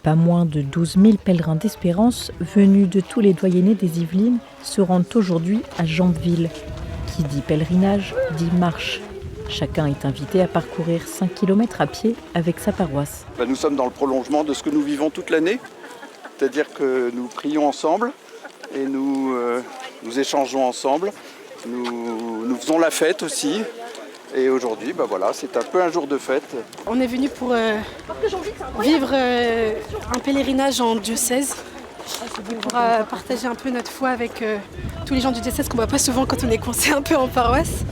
Pas moins de 12 000 pèlerins d'Espérance, venus de tous les doyennés des Yvelines, se rendent aujourd'hui à Jambeville. Qui dit pèlerinage, dit marche. Chacun est invité à parcourir 5 km à pied avec sa paroisse. Nous sommes dans le prolongement de ce que nous vivons toute l'année, c'est-à-dire que nous prions ensemble et nous échangeons ensemble, nous faisons la fête aussi. Et aujourd'hui, c'est un peu un jour de fête. On est venu pour vivre un pèlerinage en diocèse, pour partager un peu notre foi avec tous les gens du diocèse qu'on ne voit pas souvent quand on est coincé un peu en paroisse.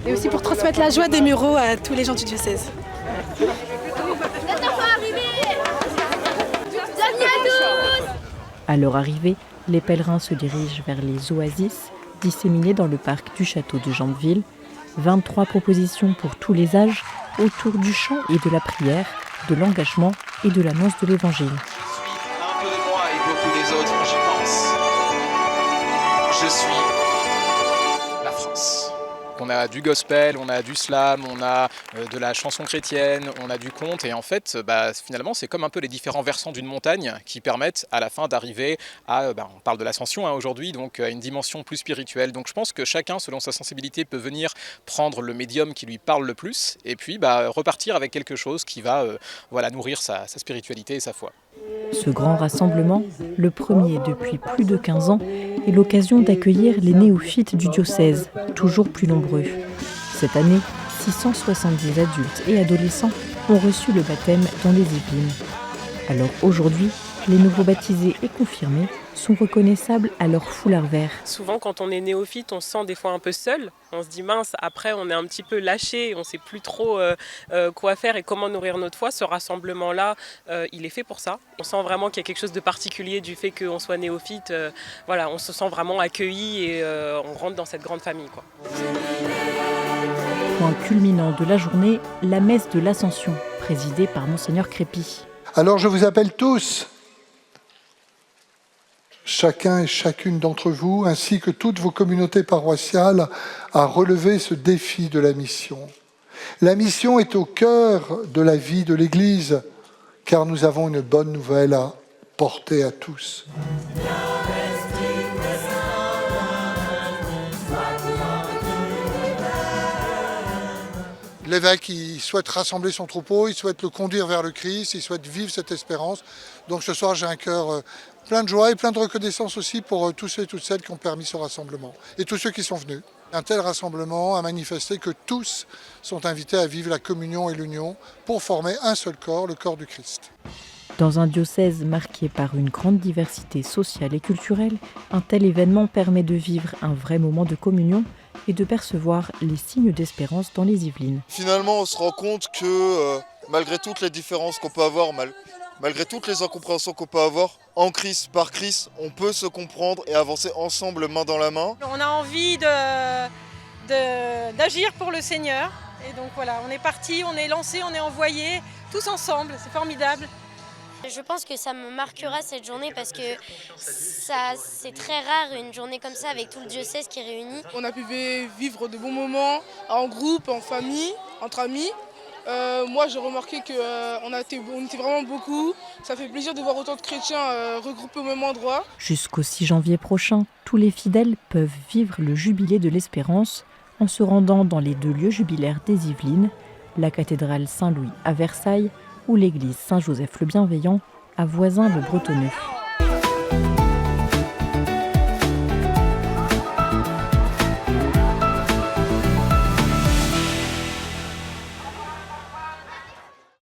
Et aussi pour transmettre la joie des Mureaux à tous les gens du diocèse. À leur arrivée, les pèlerins se dirigent vers les oasis disséminées dans le parc du château de Jambeville. 23 propositions pour tous les âges autour du chant et de la prière, de l'engagement et de l'annonce de l'évangile. Je suis un peu de moi et beaucoup des autres, je pense. Je suis la France. On a du gospel, on a du slam, on a de la chanson chrétienne, on a du conte et en fait finalement c'est comme un peu les différents versants d'une montagne qui permettent à la fin d'arriver à, on parle de l'ascension aujourd'hui, donc à une dimension plus spirituelle. Donc je pense que chacun selon sa sensibilité peut venir prendre le médium qui lui parle le plus et puis repartir avec quelque chose qui va nourrir sa spiritualité et sa foi. Ce grand rassemblement, le premier depuis plus de 15 ans, est l'occasion d'accueillir les néophytes du diocèse, toujours plus nombreux. Cette année, 670 adultes et adolescents ont reçu le baptême dans les Yvelines. Alors aujourd'hui, les nouveaux baptisés et confirmés sont reconnaissables à leur foulard vert. Souvent, quand on est néophyte, on se sent des fois un peu seul. On se dit mince, après on est un petit peu lâché, on ne sait plus trop quoi faire et comment nourrir notre foi. Ce rassemblement-là, il est fait pour ça. On sent vraiment qu'il y a quelque chose de particulier du fait qu'on soit néophyte. On se sent vraiment accueilli et on rentre dans cette grande famille, quoi. Point culminant de la journée, la messe de l'Ascension, présidée par Monseigneur Crépy. Alors je vous appelle tous, chacun et chacune d'entre vous, ainsi que toutes vos communautés paroissiales, à relever ce défi de la mission. La mission est au cœur de la vie de l'Église, car nous avons une bonne nouvelle à porter à tous. L'évêque, il souhaite rassembler son troupeau, il souhaite le conduire vers le Christ, il souhaite vivre cette espérance. Donc ce soir, j'ai un cœur plein de joie et plein de reconnaissance aussi pour tous ceux et toutes celles qui ont permis ce rassemblement. Et tous ceux qui sont venus. Un tel rassemblement a manifesté que tous sont invités à vivre la communion et l'union pour former un seul corps, le corps du Christ. Dans un diocèse marqué par une grande diversité sociale et culturelle, un tel événement permet de vivre un vrai moment de communion et de percevoir les signes d'espérance dans les Yvelines. Finalement, on se rend compte que malgré toutes les différences qu'on peut avoir, malgré toutes les incompréhensions qu'on peut avoir, en Christ, par Christ, on peut se comprendre et avancer ensemble, main dans la main. On a envie d'agir pour le Seigneur. Et donc voilà, on est parti, on est lancé, on est envoyé, tous ensemble, c'est formidable. Je pense que ça me marquera cette journée parce que c'est très rare une journée comme ça avec tout le diocèse qui est réuni. On a pu vivre de bons moments en groupe, en famille, entre amis. Moi j'ai remarqué qu'on était vraiment beaucoup. Ça fait plaisir de voir autant de chrétiens regroupés au même endroit. Jusqu'au 6 janvier prochain, tous les fidèles peuvent vivre le jubilé de l'Espérance en se rendant dans les 2 lieux jubilaires des Yvelines, la cathédrale Saint-Louis à Versailles ou l'église Saint-Joseph le Bienveillant à Voisins-le-Bretonneux.